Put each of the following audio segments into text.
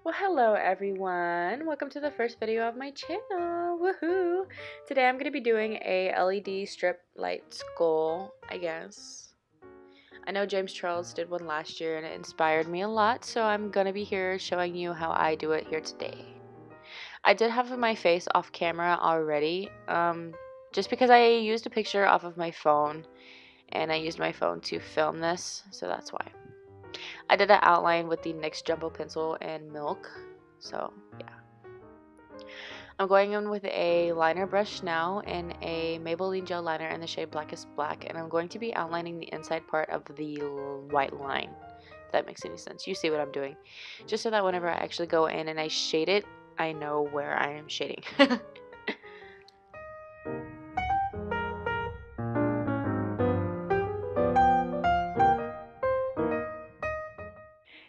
Well, hello everyone. Welcome to the first video of my channel. Woohoo! Today I'm going to be doing a LED strip light skull, I guess. I know James Charles did one last year and it inspired me a lot, so I'm going to be here showing you how I do it here today. I did have my face off camera already, just because I used a picture off of my phone and I used my phone to film this, so that's why. I did an outline with the NYX Jumbo Pencil and Milk, so yeah. I'm going in with a liner brush now and a Maybelline gel liner in the shade Blackest Black, and I'm going to be outlining the inside part of the white line, if that makes any sense. You see what I'm doing. Just so that whenever I actually go in and I shade it, I know where I am shading.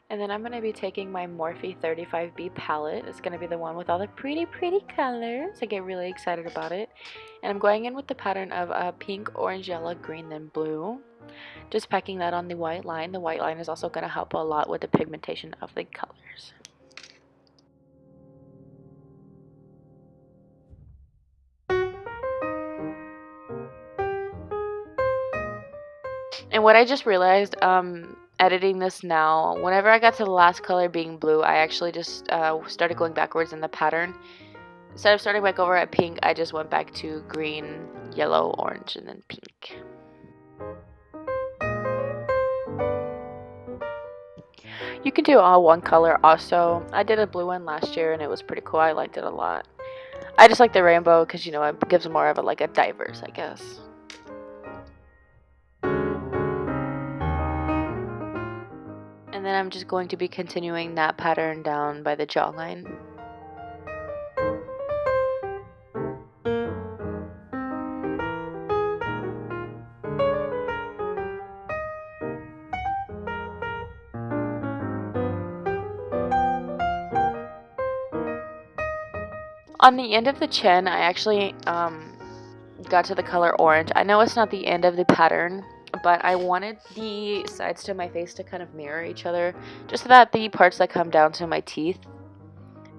And then I'm going to be taking my Morphe 35B palette. It's going to be the one with all the pretty colors. I get really excited about it. And I'm going in with the pattern of pink, orange, yellow, green, then blue. Just packing that on the white line. The white line is also going to help a lot with the pigmentation of the colors. And what I just realized, editing this now, whenever I got to the last color being blue, I actually just started going backwards in the pattern. Instead of starting back over at pink, I just went back to green, yellow, orange, and then pink. You can do all one color also. I did a blue one last year and it was pretty cool. I liked it a lot. I just like the rainbow because, you know, it gives more of a diverse, I guess. And then I'm just going to be continuing that pattern down by the jawline. On the end of the chin, I actually got to the color orange. I know it's not the end of the pattern, but I wanted the sides to my face to kind of mirror each other, just so that the parts that come down to my teeth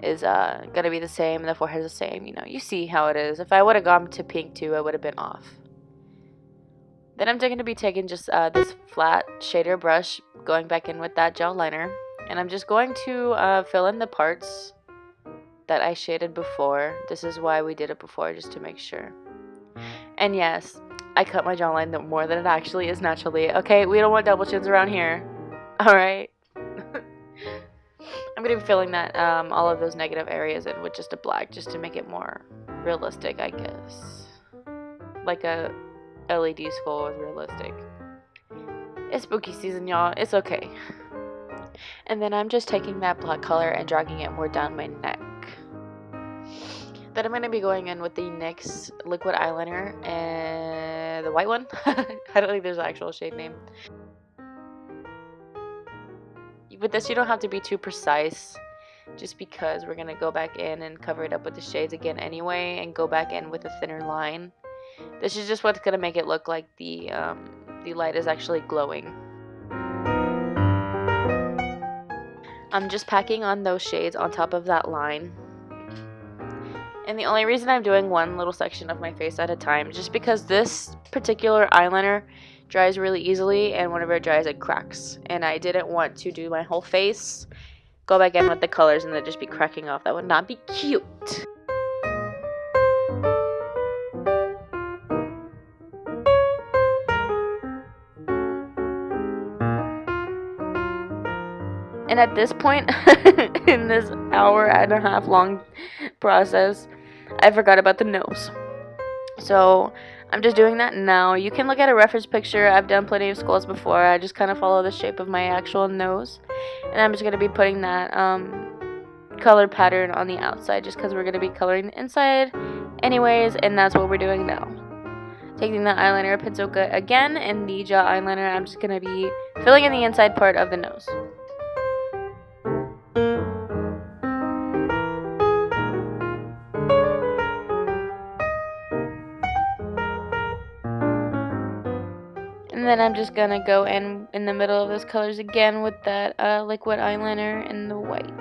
is gonna be the same and the forehead is the same. You know, you see how it is. If I would have gone to pink too, I would have been off. Then I'm going to be taking just this flat shader brush, going back in with that gel liner, and I'm just going to fill in the parts that I shaded before. This is why we did it before, just to make sure. And yes, I cut my jawline more than it actually is naturally. Okay, we don't want double chins around here. Alright. I'm going to be filling that, all of those negative areas in with just a black, just to make it more realistic, I guess. Like a LED skull is realistic. It's spooky season, y'all. It's okay. And then I'm just taking that black color and dragging it more down my neck. Then I'm going to be going in with the NYX liquid eyeliner and the white one. I don't think there's an actual shade name. With this, you don't have to be too precise, just because we're going to go back in and cover it up with the shades again anyway, and go back in with a thinner line. This is just what's going to make it look like the light is actually glowing. I'm just packing on those shades on top of that line. And the only reason I'm doing one little section of my face at a time is just because this particular eyeliner dries really easily, and whenever it dries it cracks. And I didn't want to do my whole face, go back in with the colors, and then just be cracking off. That would not be cute. And at this point, in this hour and a half long process, I forgot about the nose. So I'm just doing that now. You can look at a reference picture. I've done plenty of skulls before. I just kind of follow the shape of my actual nose. And I'm just going to be putting that color pattern on the outside, just because we're going to be coloring the inside anyways. And that's what we're doing now. Taking the eyeliner pencil again and the gel eyeliner, I'm just going to be filling in the inside part of the nose. And then I'm just gonna go in the middle of those colors again with that liquid eyeliner and the white.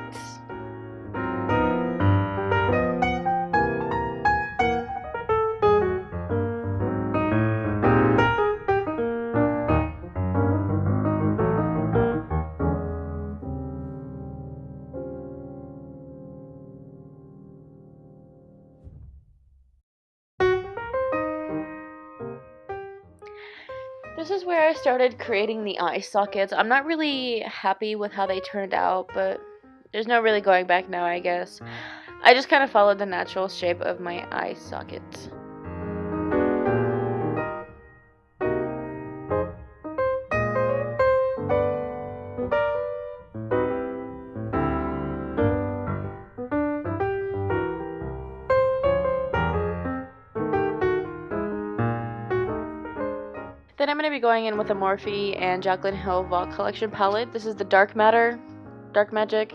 This is where I started creating the eye sockets. I'm not really happy with how they turned out, but there's no really going back now, I guess. I just kind of followed the natural shape of my eye sockets. Then I'm going to be going in with a Morphe and Jaclyn Hill Vault Collection palette. This is the Dark Magic.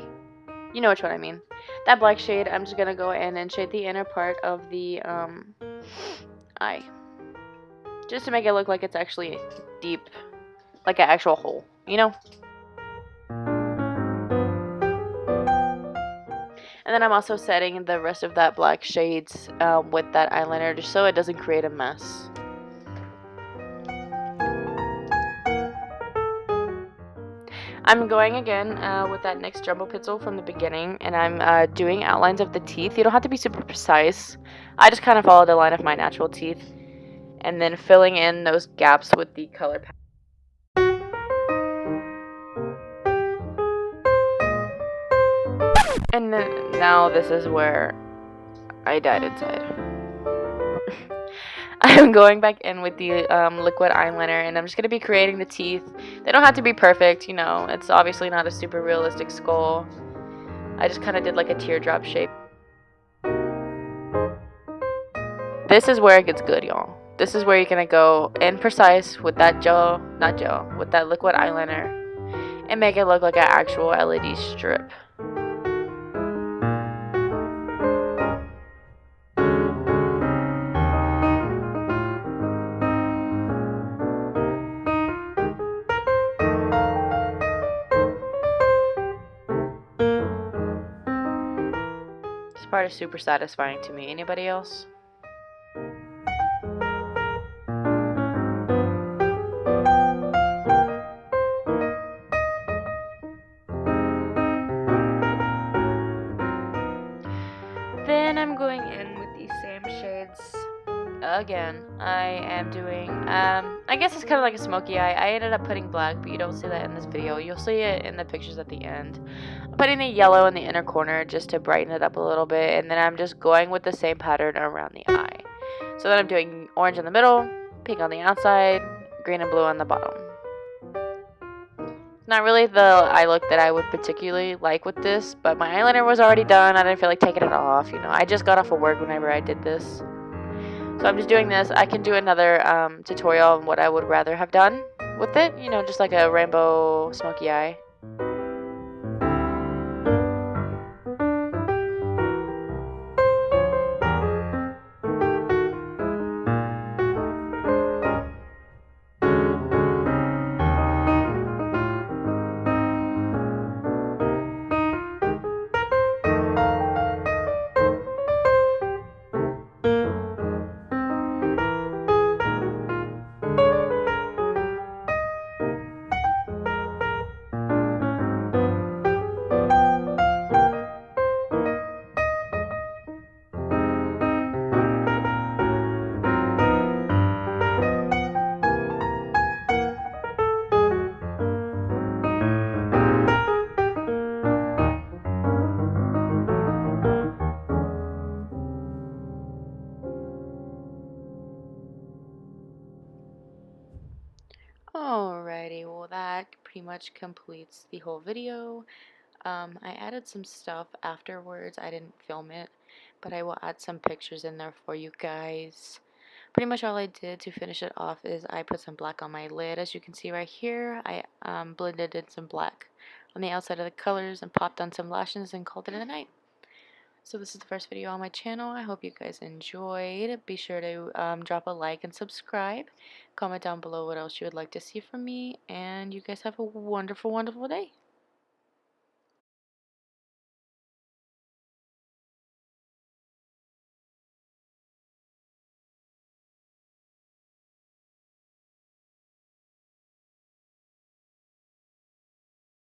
You know which one I mean. That black shade, I'm just going to go in and shade the inner part of the eye. Just to make it look like it's actually deep, like an actual hole, you know? And then I'm also setting the rest of that black shades with that eyeliner just so it doesn't create a mess. I'm going again with that NYX Jumbo Pencil from the beginning, and I'm doing outlines of the teeth. You don't have to be super precise. I just kind of follow the line of my natural teeth, and then filling in those gaps with the color palette. And then, now this is where I died inside. I'm going back in with the liquid eyeliner, and I'm just going to be creating the teeth. They don't have to be perfect, you know. It's obviously not a super realistic skull. I just kind of did like a teardrop shape. This is where it gets good, y'all. This is where you're going to go in precise with that with that liquid eyeliner and make it look like an actual LED strip. This part is super satisfying to me. Anybody else? Then I'm going in with these same shades again. I am doing, I guess it's kind of like a smoky eye. I ended up putting black, but you don't see that in this video. You'll see it in the pictures at the end. I'm putting the yellow in the inner corner just to brighten it up a little bit, and then I'm just going with the same pattern around the eye. So then I'm doing orange in the middle, pink on the outside, green and blue on the bottom. Not really the eye look that I would particularly like with this, but my eyeliner was already done. I didn't feel like taking it off, you know. I just got off of work whenever I did this. So I'm just doing this. I can do another tutorial on what I would rather have done with it, you know, just like a rainbow smoky eye. Alrighty, well that pretty much completes the whole video. I added some stuff afterwards. I didn't film it, but I will add some pictures in there for you guys. Pretty much all I did to finish it off is I put some black on my lid. As you can see right here, I blended in some black on the outside of the colors and popped on some lashes and called it a night. So this is the first video on my channel. I hope you guys enjoyed. Be sure to drop a like and subscribe. Comment down below what else you would like to see from me. And you guys have a wonderful, wonderful day.